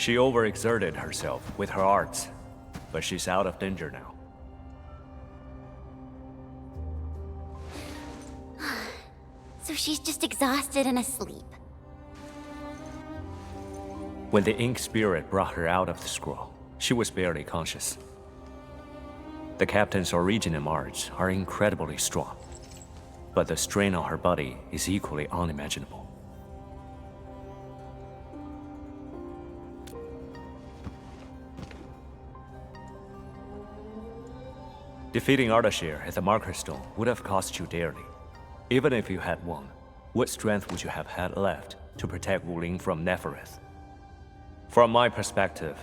She overexerted herself with her arts, but she's out of danger now. So she's just exhausted and asleep. When the ink spirit brought her out of the scroll, she was barely conscious. The captain's original arts are incredibly strong, but the strain on her body is equally unimaginable. Defeating Ardashir at the Marker Stone would have cost you dearly. Even if you had won, what strength would you have had left to protect Wuling from Nefereth? From my perspective,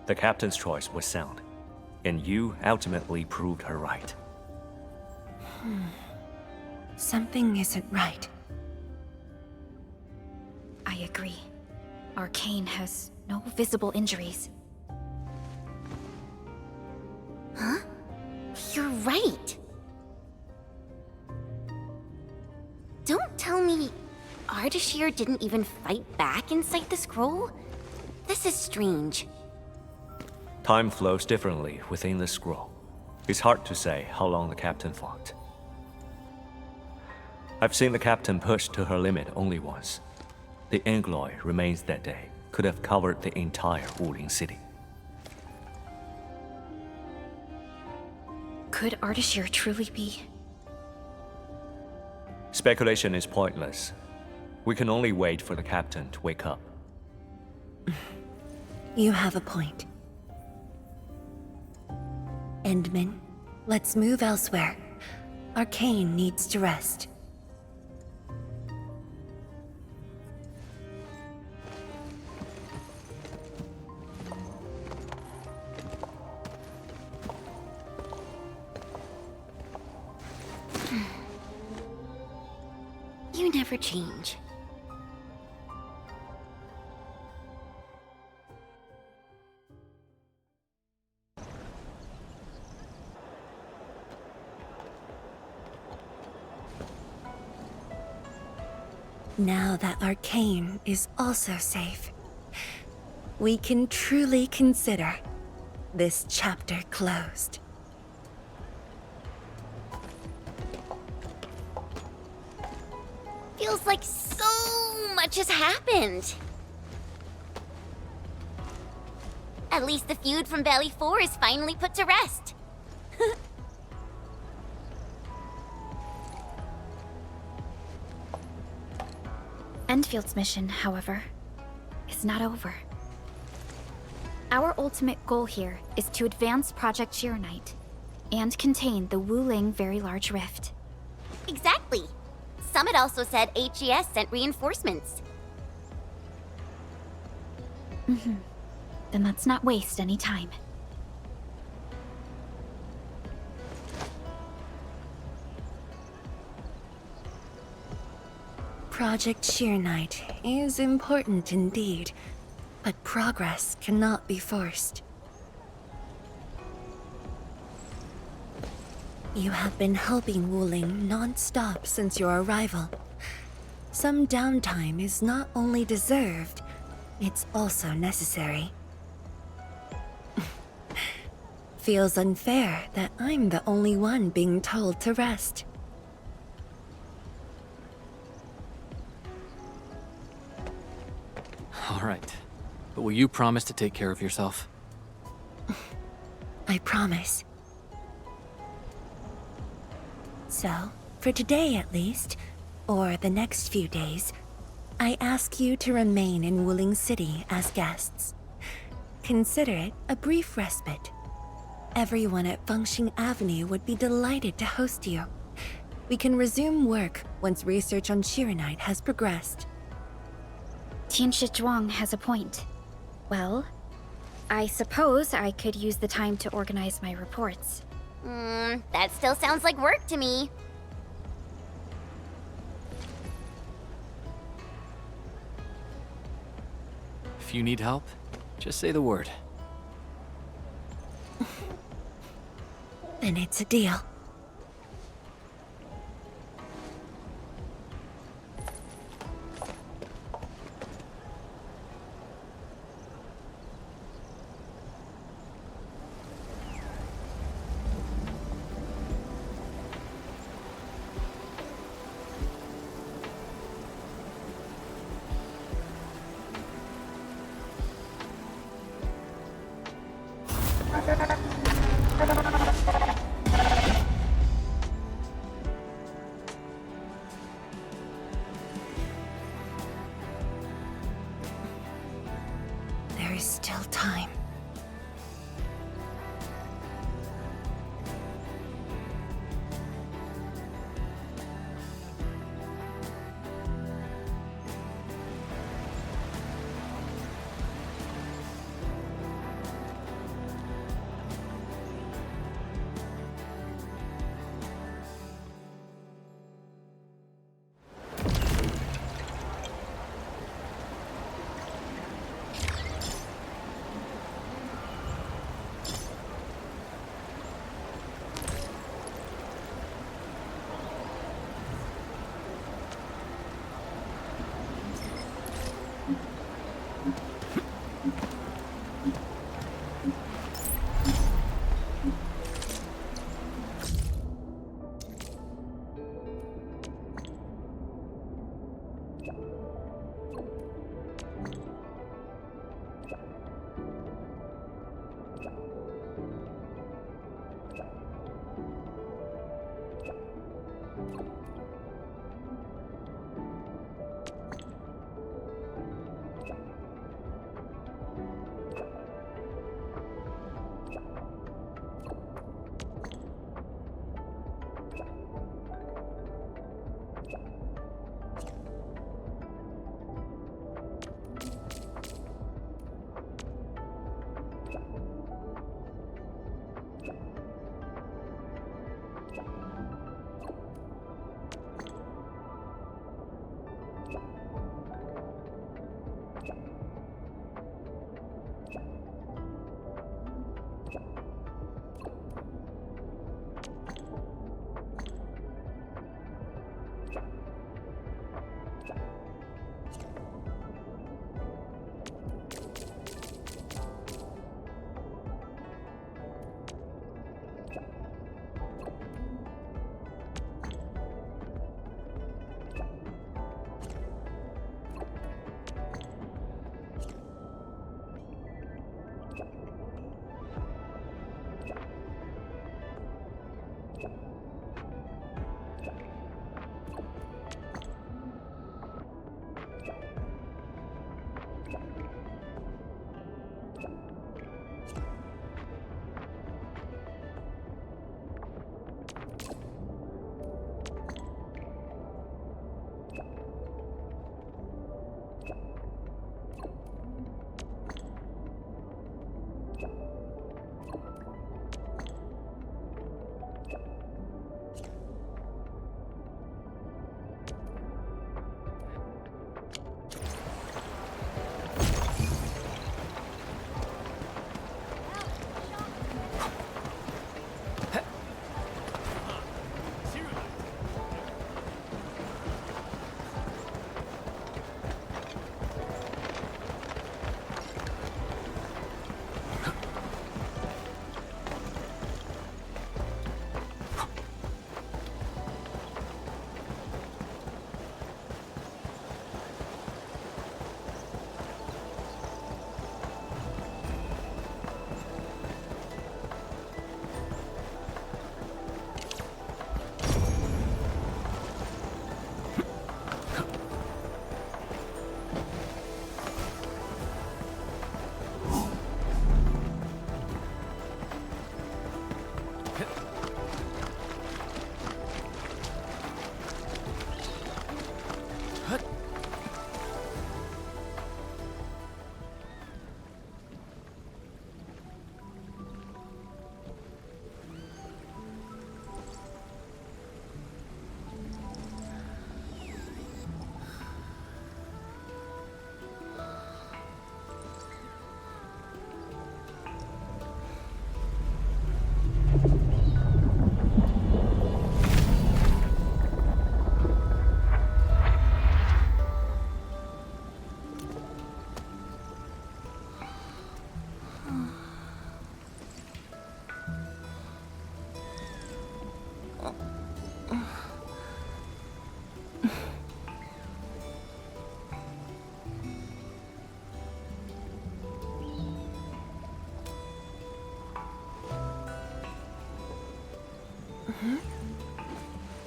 the captain's choice was sound, and you ultimately proved her right. Something isn't right. I agree. Arcane has no visible injuries. Huh? You're right. Don't tell me Ardashir didn't even fight back inside the scroll? This is strange. Time flows differently within the scroll. It's hard to say how long the captain fought. I've seen the captain push to her limit only once. The Angloy remains that day could have covered the entire Wuling city. Could Ardashir truly be? Speculation is pointless. We can only wait for the captain to wake up. You have a point. Endman, let's move elsewhere. Arcane needs to rest. You never change. Now that Arcane is also safe, we can truly consider this chapter closed. Feels like so much has happened. At least the feud from Valley 4 is finally put to rest. Endfield's mission, however, is not over. Our ultimate goal here is to advance Project Chironite and contain the Wuling Very Large Rift. Exactly. Summit also said HES sent reinforcements. Then let's not waste any time. Project Chironite is important indeed, but progress cannot be forced. You have been helping Wuling non-stop since your arrival. Some downtime is not only deserved, it's also necessary. Feels unfair that I'm the only one being told to rest. All right. But will you promise to take care of yourself? I promise. So, for today at least, or the next few days, I ask you to remain in Wuling City as guests. Consider it a brief respite. Everyone at Fengxing Avenue would be delighted to host you. We can resume work once research on Chironite has progressed. Tianshi Zhuang has a point. Well, I suppose I could use the time to organize my reports. That still sounds like work to me. If you need help, just say the word. Then it's a deal. There is still time.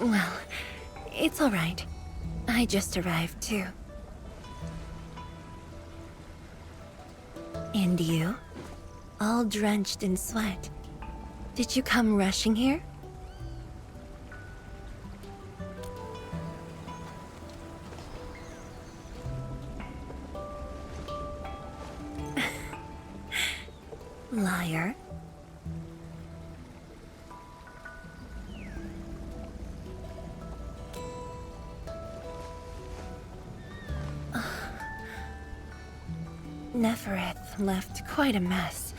Well, it's all right. I just arrived too. And you? All drenched in sweat. Did you come rushing here? Liar. Nefereth left quite a mess.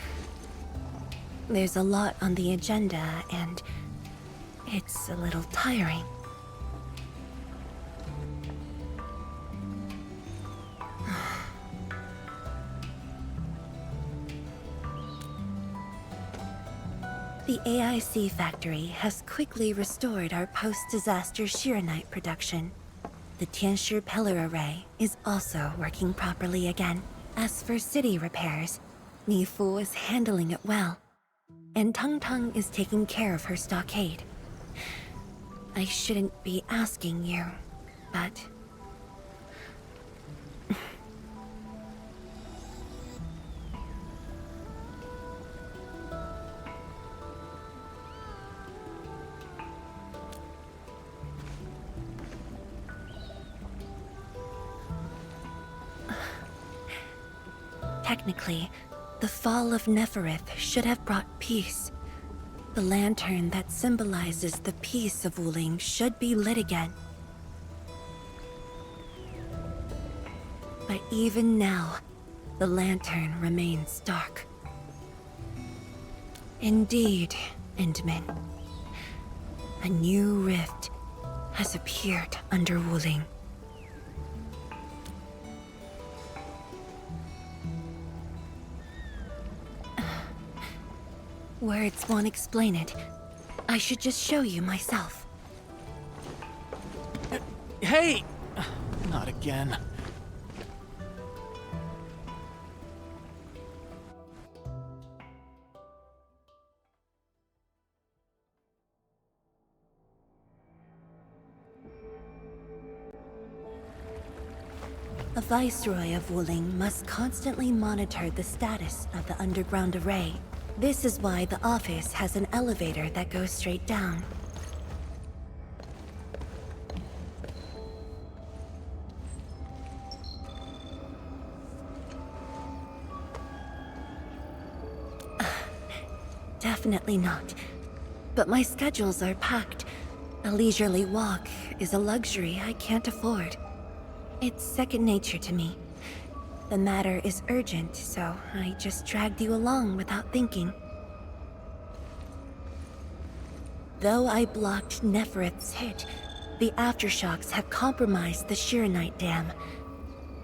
There's a lot on the agenda, and it's a little tiring. The AIC factory has quickly restored our post-disaster Shiranite production. The Tianshi pillar array is also working properly again. As for city repairs, Nifu is handling it well, and Tung Tung is taking care of her stockade. I shouldn't be asking you, but... Technically, the fall of Nefereth should have brought peace. The lantern that symbolizes the peace of Wuling should be lit again. But even now, the lantern remains dark. Indeed, Endman. A new rift has appeared under Wuling. Words won't explain it. I should just show you myself. Hey! Not again. A viceroy of Wuling must constantly monitor the status of the underground array. This is why the office has an elevator that goes straight down. Definitely not. But my schedules are packed. A leisurely walk is a luxury I can't afford. It's second nature to me. The matter is urgent, so I just dragged you along without thinking. Though I blocked Nefereth's hit, the aftershocks have compromised the Shiranite dam.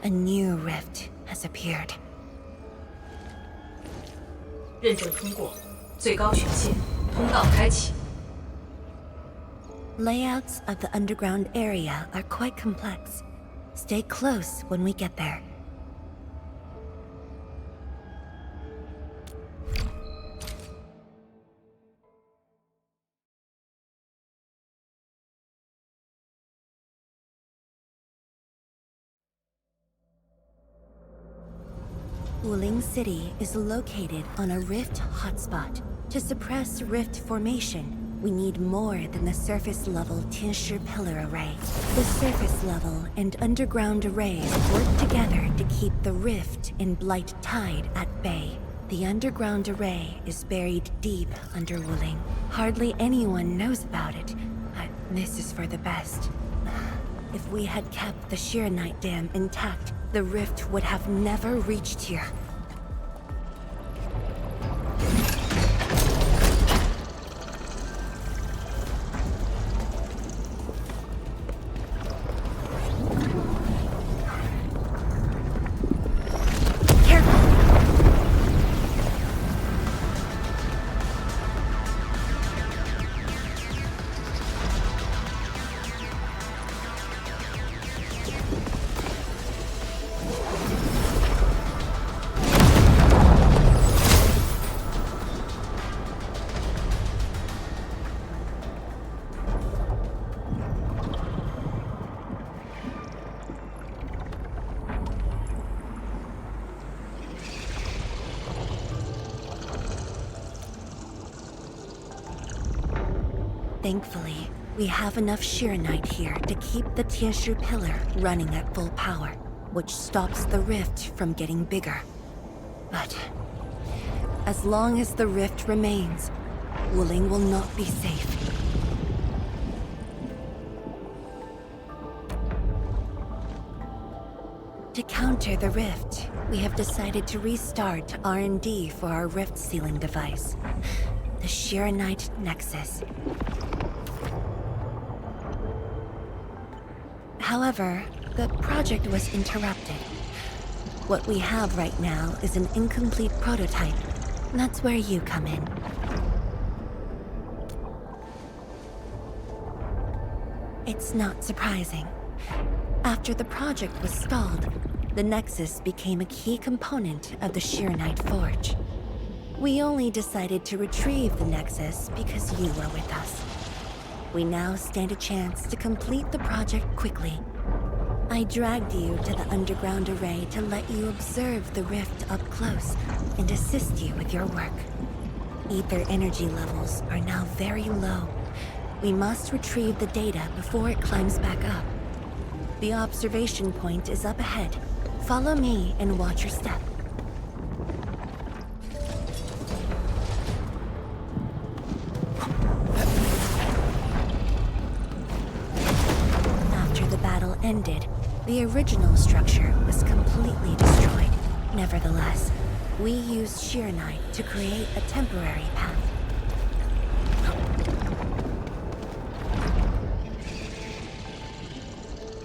A new rift has appeared. 认证通过，最高权限，通道开启。 Layouts of the underground area are quite complex. Stay close when we get there. Wuling City is located on a rift hotspot. To suppress rift formation, we need more than the surface-level Tianshi pillar array. The surface-level and underground arrays work together to keep the rift in Blight Tide at bay. The underground array is buried deep under Wuling. Hardly anyone knows about it, but this is for the best. If we had kept the Shiranite dam intact, the rift would have never reached here. Thankfully, we have enough Shiranite here to keep the Tieshu pillar running at full power, which stops the rift from getting bigger. But as long as the rift remains, Wuling will not be safe. To counter the rift, we have decided to restart R&D for our rift sealing device, the Shiranite Nexus. However, the project was interrupted. What we have right now is an incomplete prototype. That's where you come in. It's not surprising. After the project was stalled, the Nexus became a key component of the Shiranite Forge. We only decided to retrieve the Nexus because you were with us. We now stand a chance to complete the project quickly. I dragged you to the underground array to let you observe the rift up close and assist you with your work. Ether energy levels are now very low. We must retrieve the data before it climbs back up. The observation point is up ahead. Follow me and watch your step. Ended, the original structure was completely destroyed. Nevertheless, we used Shiranite to create a temporary path.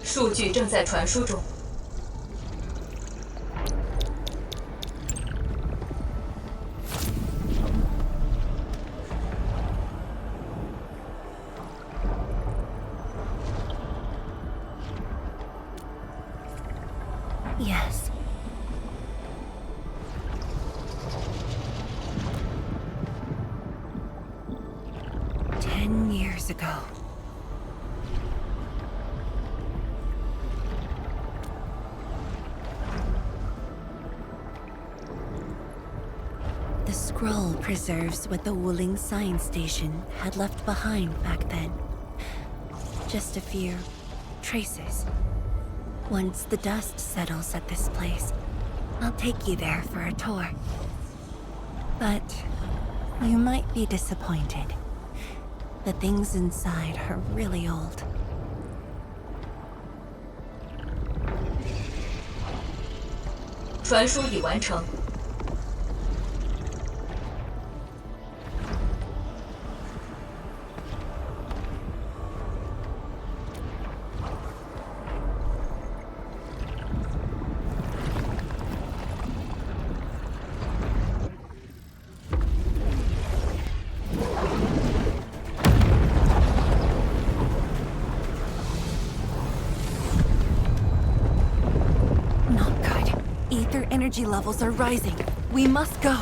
数据正在传输中。Yes. Years ago. The scroll preserves what the Wuling science station had left behind back then. Just a few traces. Once the dust settles at this place, I'll take you there for a tour. But you might be disappointed. The things inside are really old. 传输已完成。Energy levels are rising. We must go.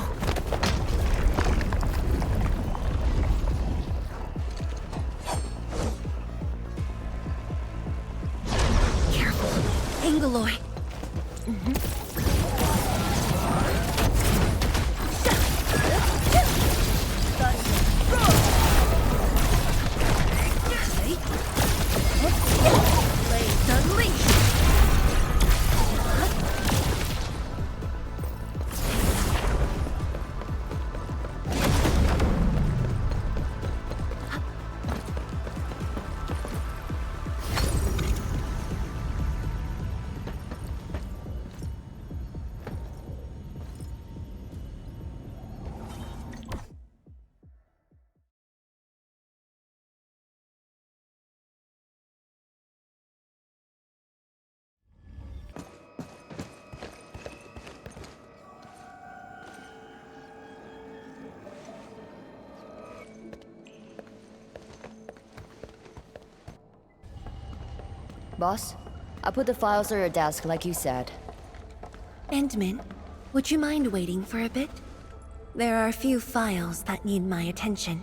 Careful. Angoloy. Boss, I put the files on your desk like you said. Endman, would you mind waiting for a bit? There are a few files that need my attention.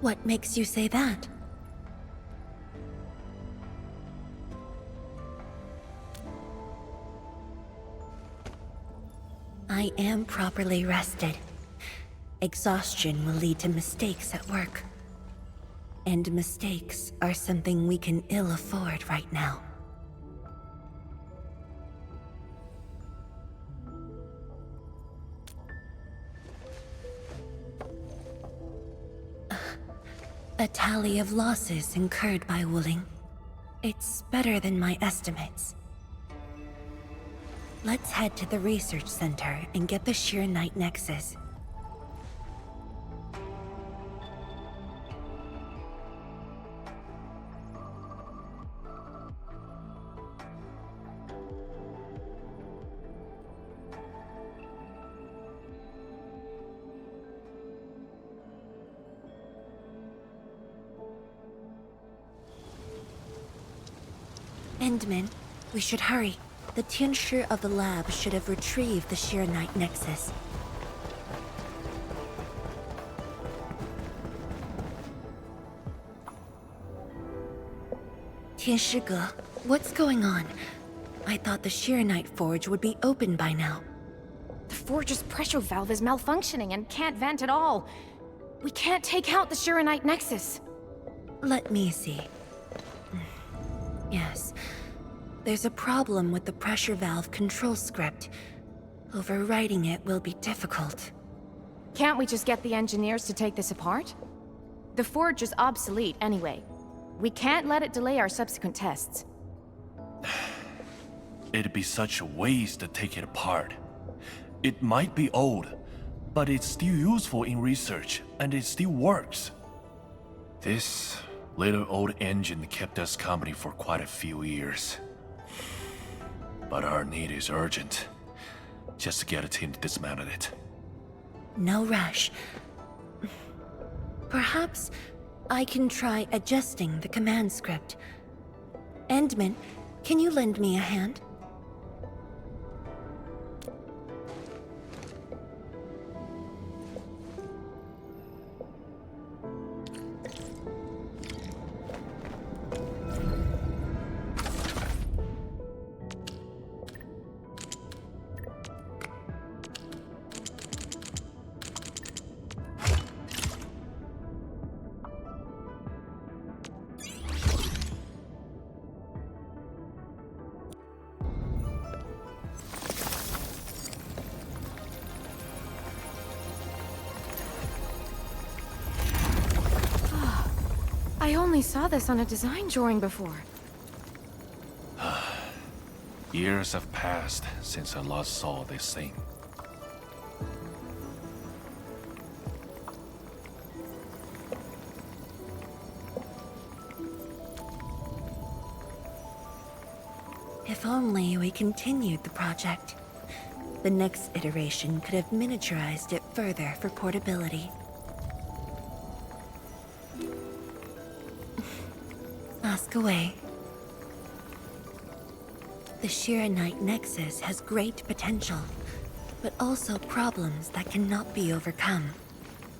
What makes you say that? I am properly rested. Exhaustion will lead to mistakes at work. And mistakes are something we can ill afford right now. A tally of losses incurred by Wuling. It's better than my estimates. Let's head to the research center and get the Sheer Knight Nexus. Endman, we should hurry. The Tianshi of the lab should have retrieved the Sheer Knight Nexus. Tianshi, what's going on? I thought the Sheer Knight Forge would be open by now. The forge's pressure valve is malfunctioning and can't vent at all. We can't take out the Shiranite Nexus. Let me see. Yes. There's a problem with the pressure valve control script. Overwriting it will be difficult. Can't we just get the engineers to take this apart? The forge is obsolete anyway. We can't let it delay our subsequent tests. It'd be such a waste to take it apart. It might be old, but it's still useful in research, and it still works. This little old engine kept us company for quite a few years. But our need is urgent. Just to get a team to dismantle it. No rush. Perhaps I can try adjusting the command script. Endman, can you lend me a hand? I only saw this on a design drawing before. Years have passed since I last saw this thing. If only we continued the project. The next iteration could have miniaturized it further for portability. Ask away. The Shiranite Nexus has great potential, but also problems that cannot be overcome.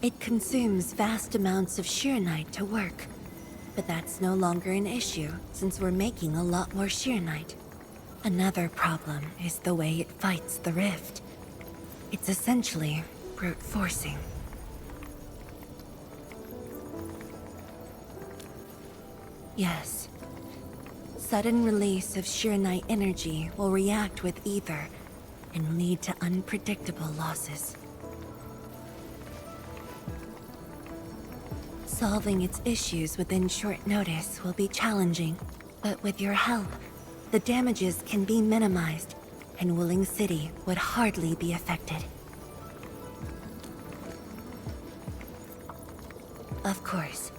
It consumes vast amounts of Shiranite to work, but that's no longer an issue since we're making a lot more Shiranite. Another problem is the way it fights the rift. It's essentially brute forcing. Yes. Sudden release of Shiranite energy will react with ether and lead to unpredictable losses. Solving its issues within short notice will be challenging, but with your help, the damages can be minimized, and Wuling City would hardly be affected. Of course,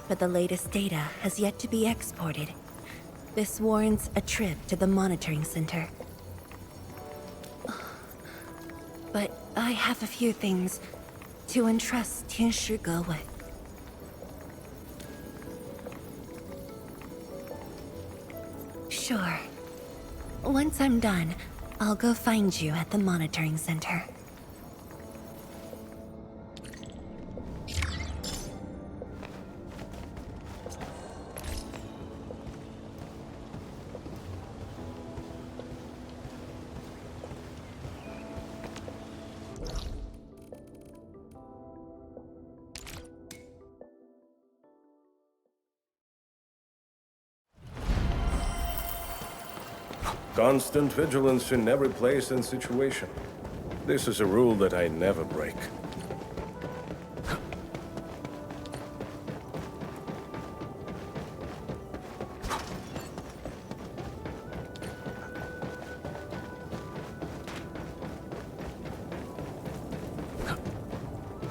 but the latest data has yet to be exported. This warrants a trip to the monitoring center. But I have a few things to entrust Tianshi with. Sure. Once I'm done, I'll go find you at the monitoring center. Constant vigilance in every place and situation. This is a rule that I never break.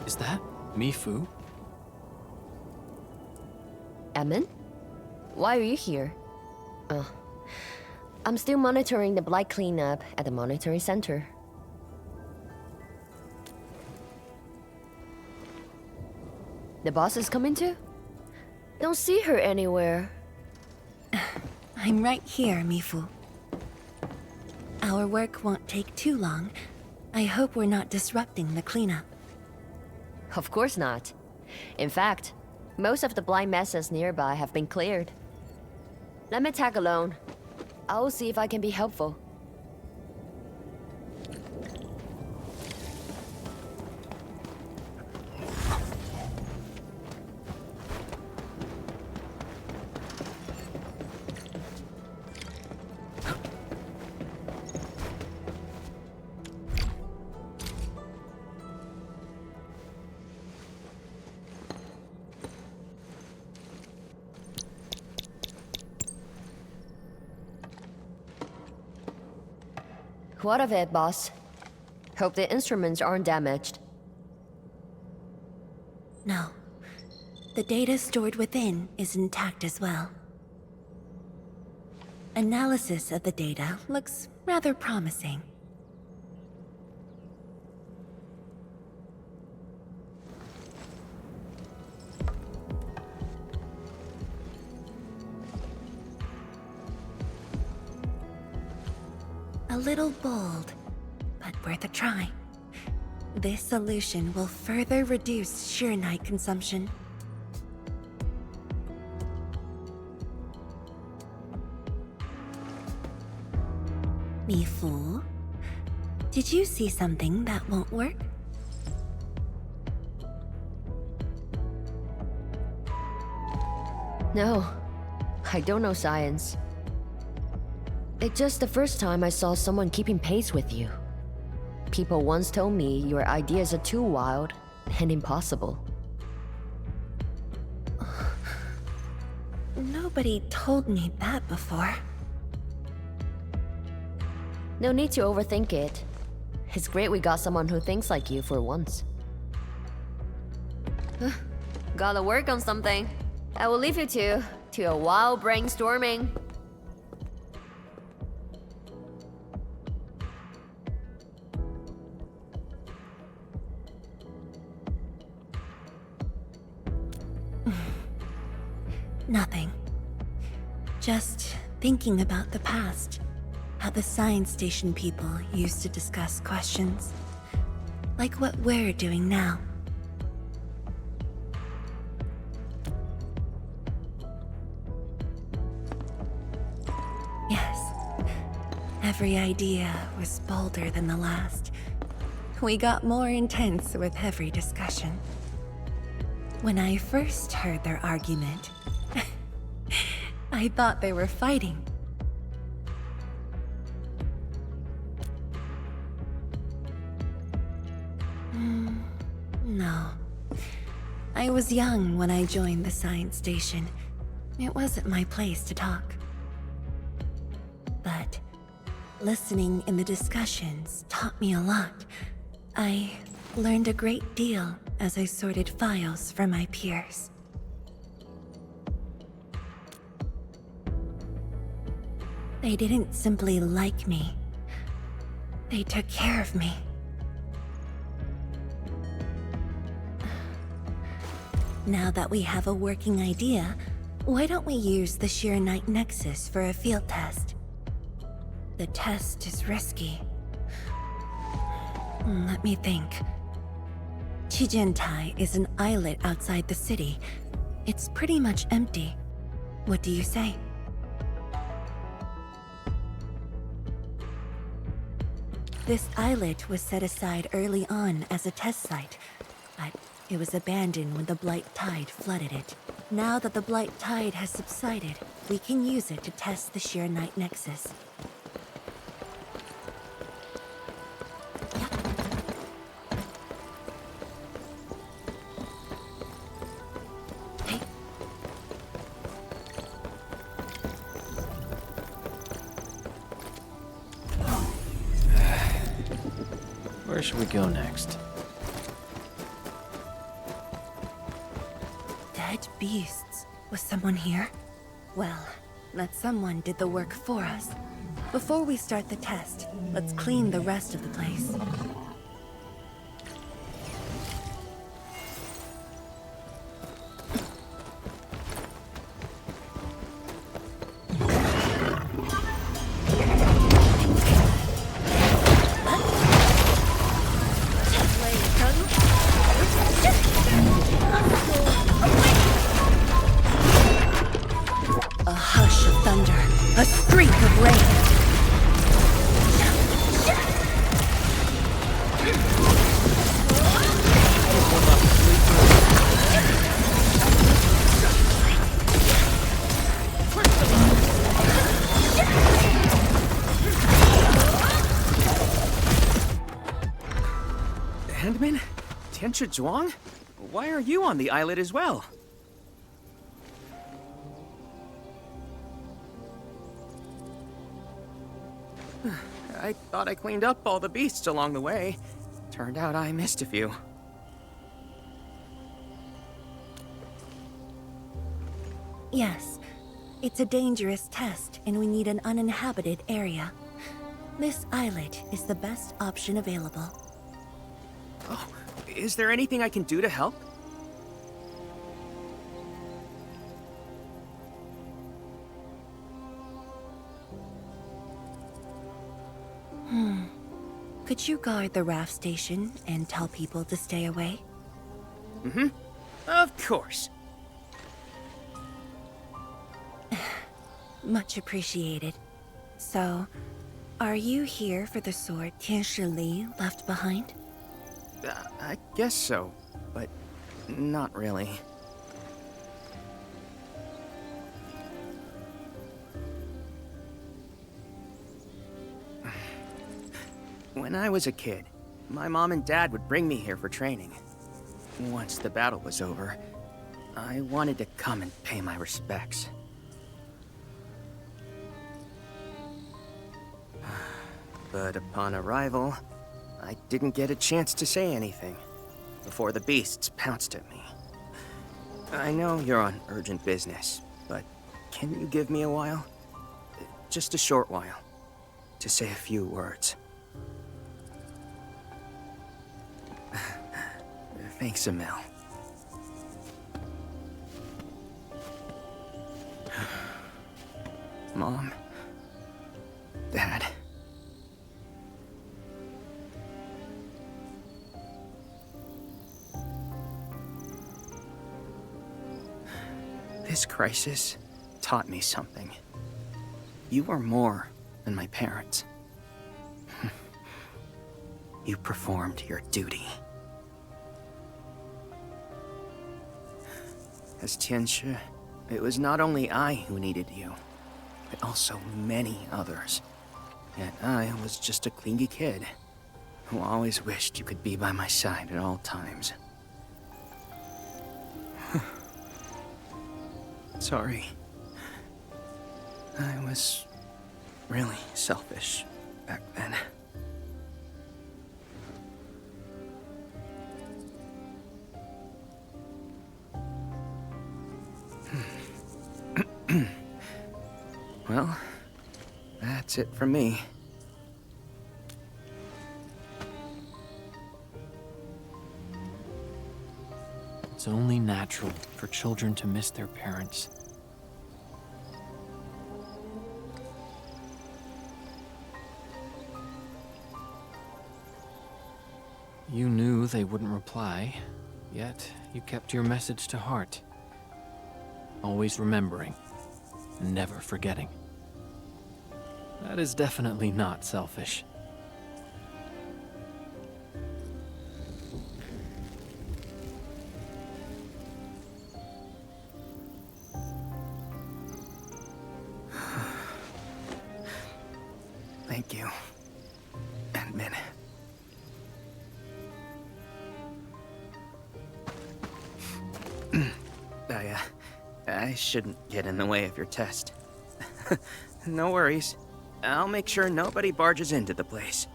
Is that Mifu? Emin? Why are you here? I'm still monitoring the blight cleanup at the monitoring center. The boss is coming too? Don't see her anywhere. I'm right here, Mifu. Our work won't take too long. I hope we're not disrupting the cleanup. Of course not. In fact, most of the blight messes nearby have been cleared. Let me tag along. I'll see if I can be helpful. What of it, boss? Hope the instruments aren't damaged. No. The data stored within is intact as well. Analysis of the data looks rather promising. A little bold, but worth a try. This solution will further reduce Sheernite consumption. Mifu, did you see something that won't work? No, I don't know science. It's just the first time I saw someone keeping pace with you. People once told me your ideas are too wild and impossible. Nobody told me that before. No need to overthink it. It's great we got someone who thinks like you for once. Gotta work on something. I will leave you to a wild brainstorming. Nothing. Just thinking about the past. How the science station people used to discuss questions. Like what we're doing now. Yes. Every idea was bolder than the last. We got more intense with every discussion. When I first heard their argument, I thought they were fighting. No. I was young when I joined the science station. It wasn't my place to talk. But listening in the discussions taught me a lot. I learned a great deal as I sorted files for my peers. They didn't simply like me. They took care of me. Now that we have a working idea, why don't we use the Sheernite Nexus for a field test? The test is risky. Let me think. Chijentai is an islet outside the city. It's pretty much empty. What do you say? This islet was set aside early on as a test site, but it was abandoned when the Blight Tide flooded it. Now that the Blight Tide has subsided, we can use it to test the Sheernite Nexus. Where should we go next? Dead beasts. Was someone here? Well, that someone did the work for us. Before we start the test, let's clean the rest of the place. A hush of thunder, a streak of rain. Handman? Tianchi Zhuang? Why are you on the islet as well? I thought I cleaned up all the beasts along the way. Turned out I missed a few. Yes, it's a dangerous test, and we need an uninhabited area. This islet is the best option available. Oh, is there anything I can do to help? Could you guard the raft station and tell people to stay away? Mm-hmm. Of course. Much appreciated. So, are you here for the sword Tianshi Li left behind? I guess so, but not really. When I was a kid, my mom and dad would bring me here for training. Once the battle was over, I wanted to come and pay my respects. But upon arrival, I didn't get a chance to say anything before the beasts pounced at me. I know you're on urgent business, but can you give me a while? Just a short while, to say a few words. Thanks, Emil. Mom. Dad. This crisis taught me something. You are more than my parents. You performed your duty. As Tianshi, it was not only I who needed you, but also many others. Yet I was just a clingy kid who always wished you could be by my side at all times. Sorry. I was really selfish back then. Well, that's it from me. It's only natural for children to miss their parents. You knew they wouldn't reply, yet you kept your message to heart. Always remembering, and never forgetting. That is definitely not selfish. Thank you, Endman. I shouldn't get in the way of your test. No worries. I'll make sure nobody barges into the place.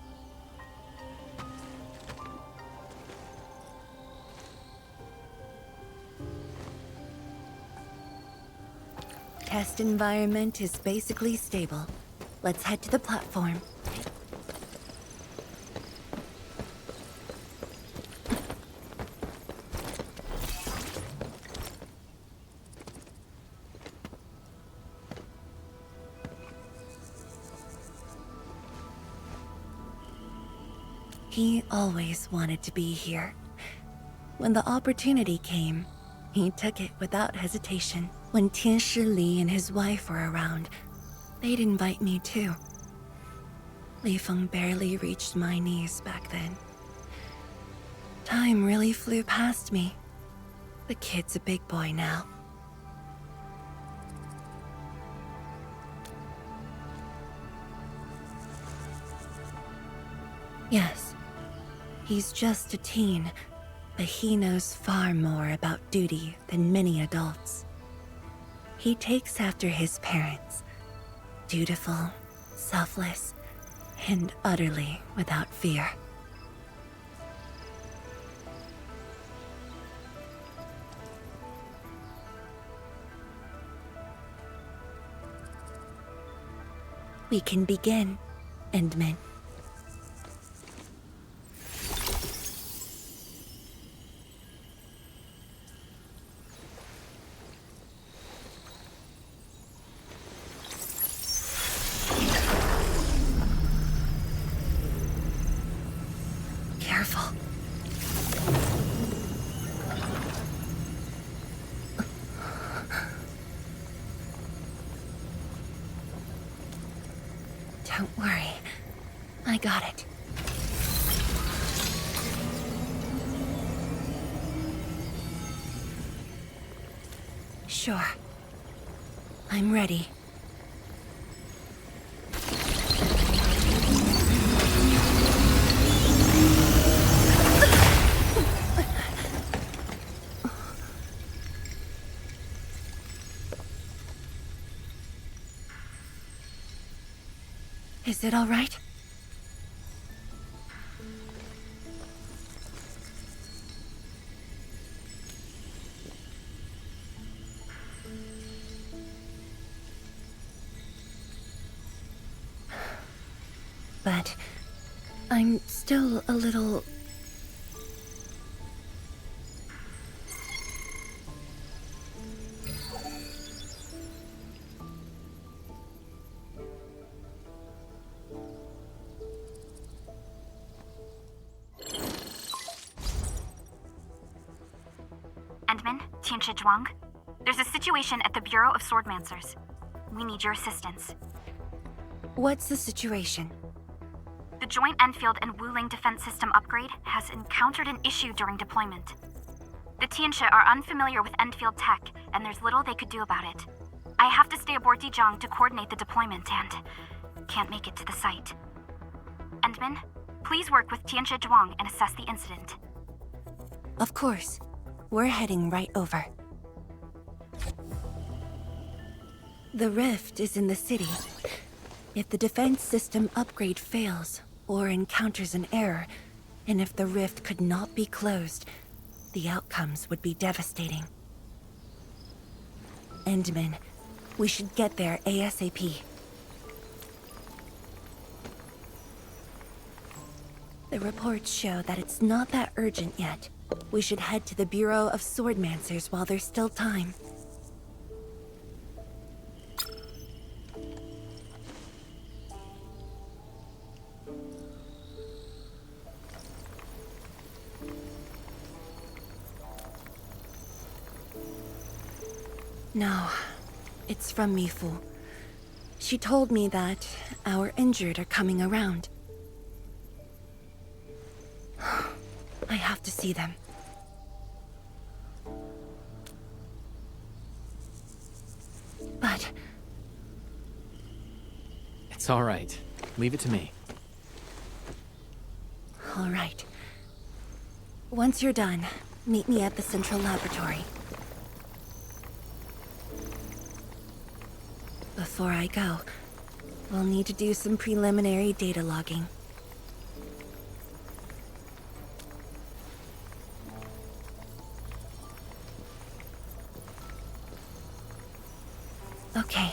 test environment is basically stable. Let's head to the platform. He always wanted to be here. When the opportunity came, he took it without hesitation. When Tianshi Li and his wife were around, they'd invite me too. Li Feng barely reached my knees back then. Time really flew past me. The kid's a big boy now. Yes, he's just a teen, but he knows far more about duty than many adults. He takes after his parents, dutiful, selfless, and utterly without fear. We can begin, Endman. Careful. Don't worry. I got it. Sure. I'm ready. Is it all right? But I'm still a little... Endman, Tianshi Zhuang. There's a situation at the Bureau of Swordmancers. We need your assistance. What's the situation? The joint Endfield and Wuling defense system upgrade has encountered an issue during deployment. The Tianshi are unfamiliar with Endfield tech, and there's little they could do about it. I have to stay aboard Dijiang to coordinate the deployment and can't make it to the site. Endman, please work with Tianshi Zhuang and assess the incident. Of course. We're heading right over. The rift is in the city. If the defense system upgrade fails, or encounters an error, and if the rift could not be closed, the outcomes would be devastating. Endman, we should get there ASAP. The reports show that it's not that urgent yet. We should head to the Bureau of Swordmancers while there's still time. No, it's from Mifu. She told me that our injured are coming around. I have to see them. But... It's all right. Leave it to me. all right. Once you're done, meet me at the central laboratory. Before I go, we'll need to do some preliminary data logging. Okay.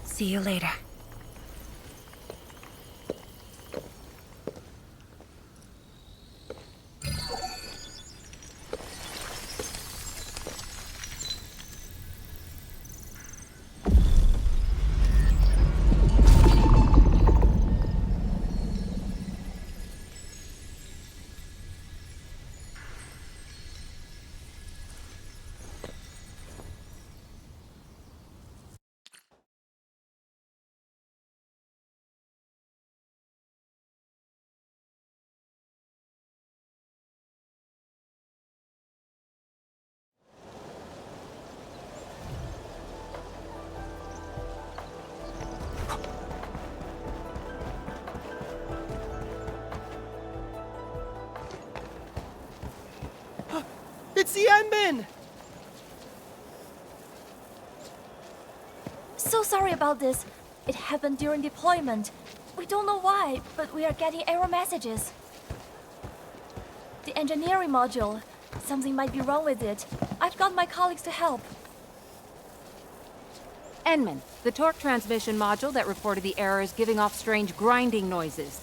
See you later. It's the Endman! So sorry about this. It happened during deployment. We don't know why, but we are getting error messages. The engineering module. Something might be wrong with it. I've got my colleagues to help. Endman, the torque transmission module that reported the error is giving off strange grinding noises.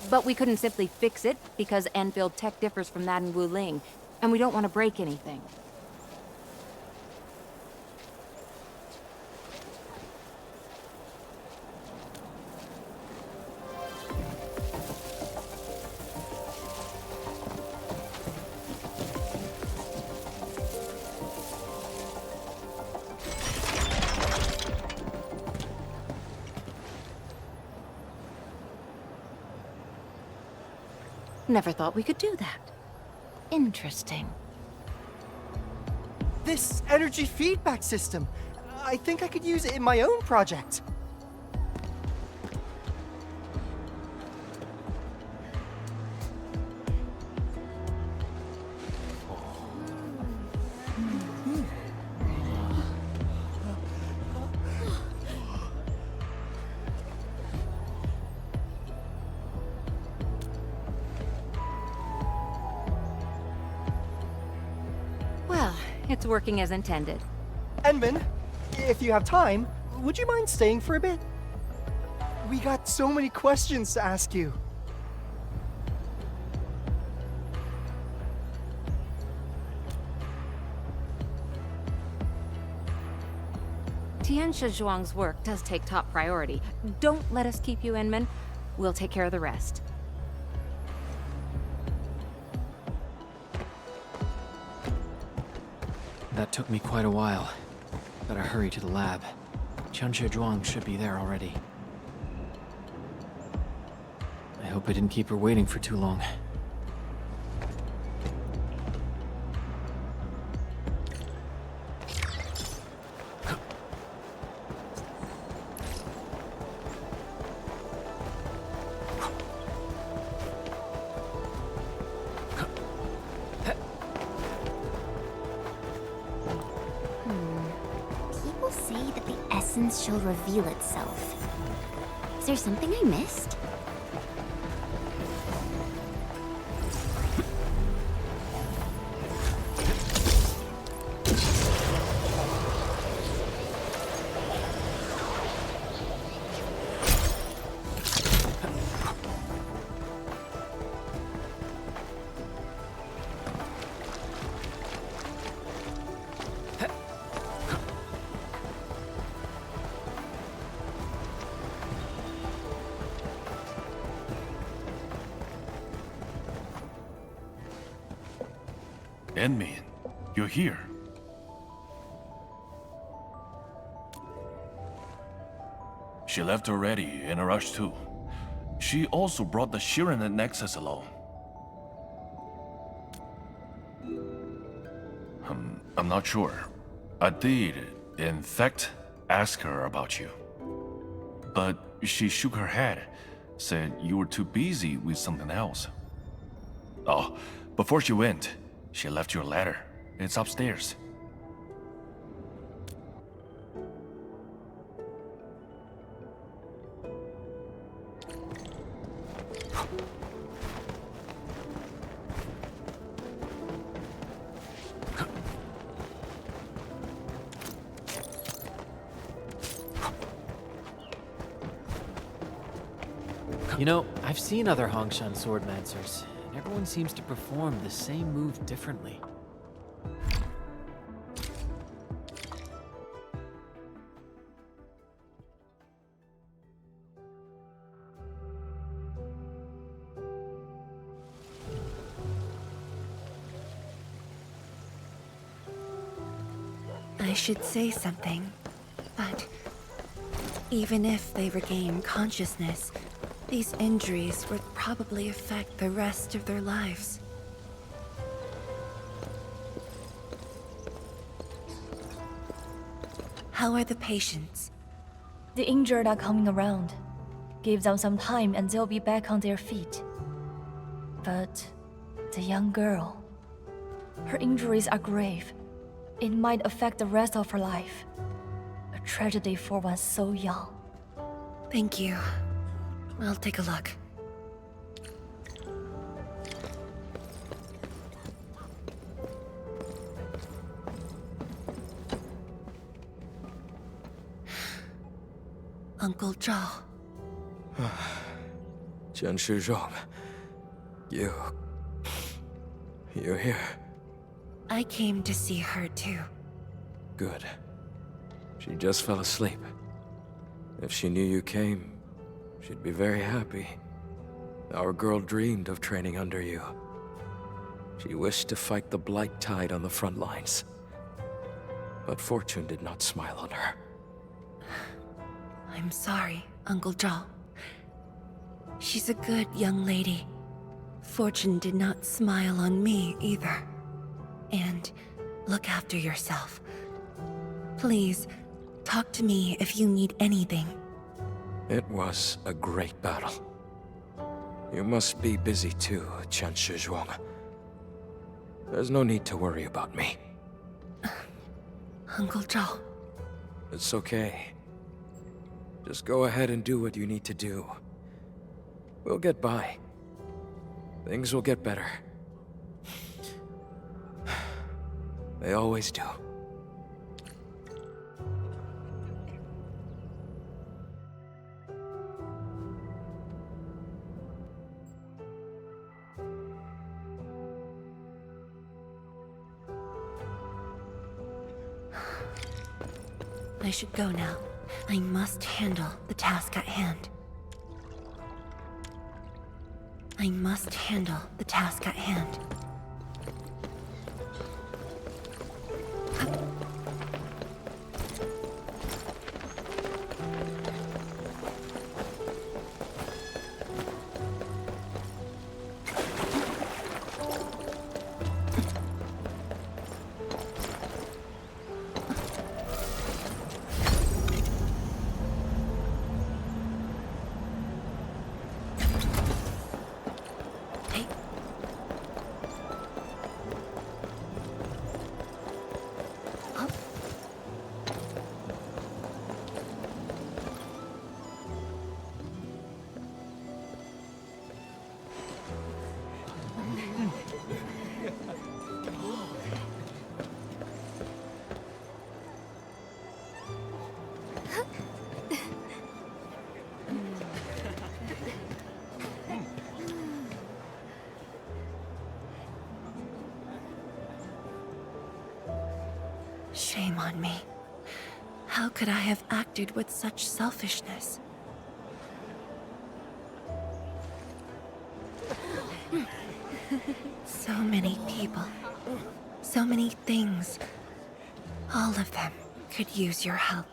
But we couldn't simply fix it because Endfield tech differs from that in Wuling, and we don't want to break anything. Never thought we could do that. Interesting. This energy feedback system. I think I could use it in my own project. Well, it's working as intended. Endman, if you have time, would you mind staying for a bit? We got so many questions to ask you. Tianxia Zhuang's work does take top priority. Don't let us keep you, Endman. We'll take care of the rest. That took me quite a while. Better hurry to the lab. Tianxia Zhuang should be there already. I hope I didn't keep her waiting for too long. People say that the essence shall reveal itself. Is there something I missed? Endman, you're here. She left already, in a rush too. She also brought the Shiren Nexus along. I'm not sure. I did, in fact, ask her about you. But she shook her head, said you were too busy with something else. Oh, before she went, she left your letter. It's upstairs. You know, I've seen other Hongshan swordmancers, and everyone seems to perform the same move differently. I should say something, but even if they regain consciousness, these injuries would probably affect the rest of their lives. How are the patients? The injured are coming around. Give them some time and they'll be back on their feet. But the young girl, her injuries are grave. It might affect the rest of her life. A tragedy for one so young. Thank you. I'll take a look. Uncle Zhao. Chen Shizhong. You're here. I came to see her too. Good. She just fell asleep. If she knew you came, she'd be very happy. Our girl dreamed of training under you. She wished to fight the blight tide on the front lines. But fortune did not smile on her. I'm sorry, Uncle Zhao. She's a good young lady. Fortune did not smile on me either. And look after yourself. Please, talk to me if you need anything. It was a great battle. You must be busy too, Chen Shizhuang. There's no need to worry about me. Uncle Zhao. It's okay. Just go ahead and do what you need to do. We'll get by. Things will get better. They always do. I should go now. I must handle the task at hand. I must handle the task at hand. Shame on me. How could I have acted with such selfishness? So many people. So many things. All of them could use your help.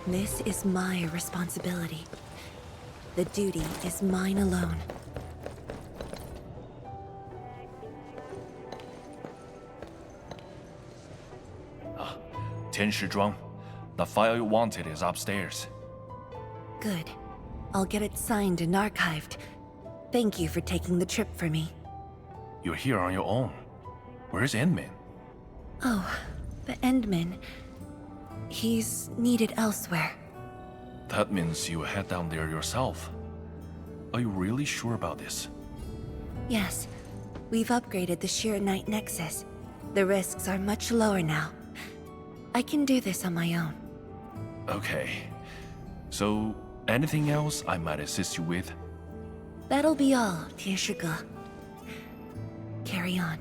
This is my responsibility. The duty is mine alone. Tian Shizhuang, the file you wanted is upstairs. Good. I'll get it signed and archived. Thank you for taking the trip for me. You're here on your own. Where's Endman? Oh, the Endman. He's needed elsewhere. That means you head down there yourself. Are you really sure about this? Yes, we've upgraded the Shiranite Nexus. The risks are much lower now. I can do this on my own. Okay. So, anything else I might assist you with? That'll be all, Tieshiga. Carry on.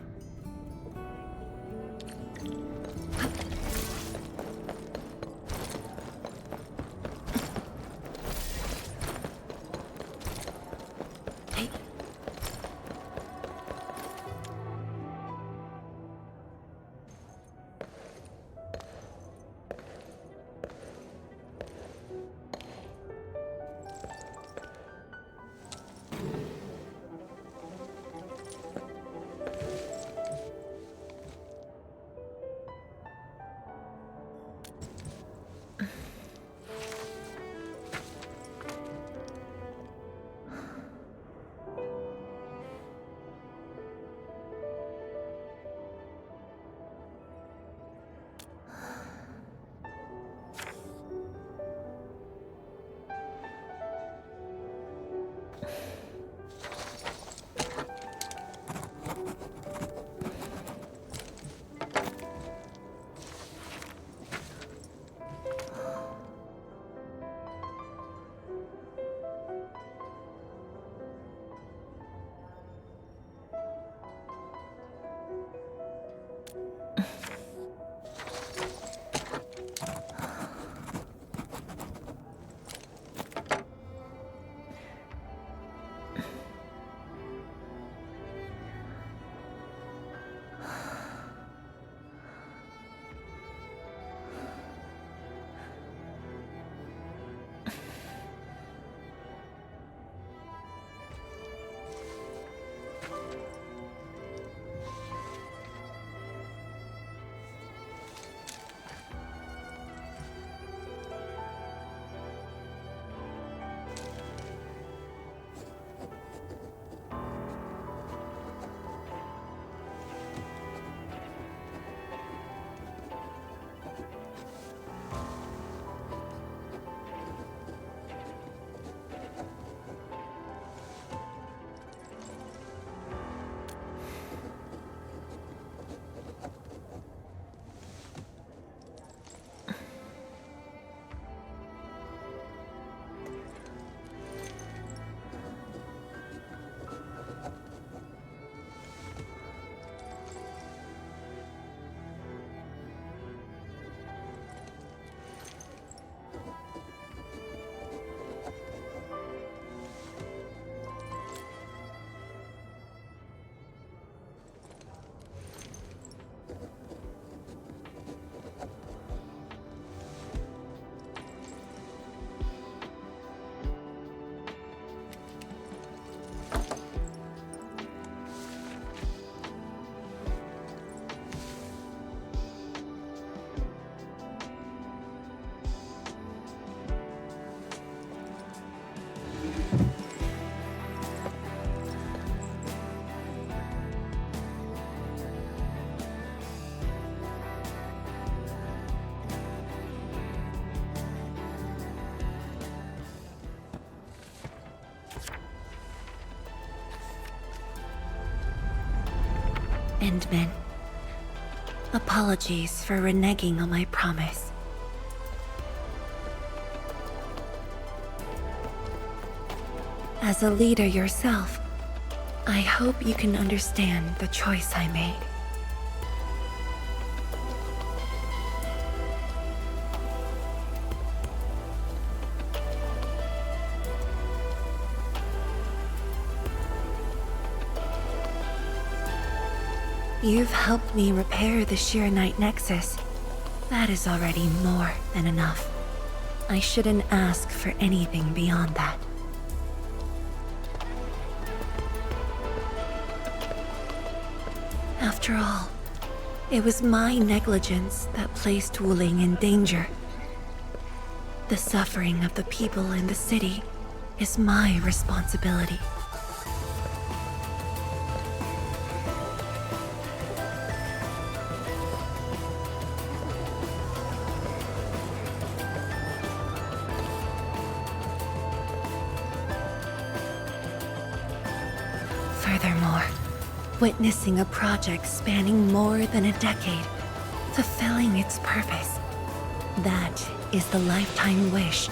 Endman. Apologies for reneging on my promise. As a leader yourself, I hope you can understand the choice I made. You've helped me repair the Shiranite Nexus. That is already more than enough. I shouldn't ask for anything beyond that. After all, it was my negligence that placed Wuling in danger. The suffering of the people in the city is my responsibility. For Furthermore, witnessing a project spanning more than a decade, fulfilling its purpose, that is the lifetime wish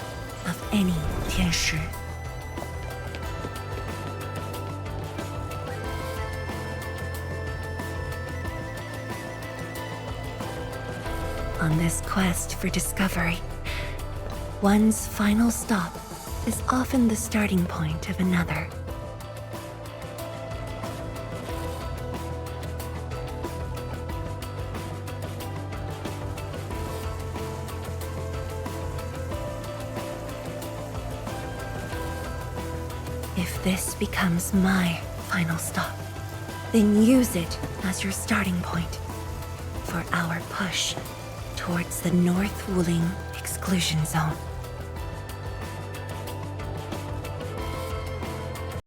of any 天使. On this quest for discovery, one's final stop is often the starting point of another. If this becomes my final stop, then use it as your starting point for our push towards the North Wuling exclusion zone.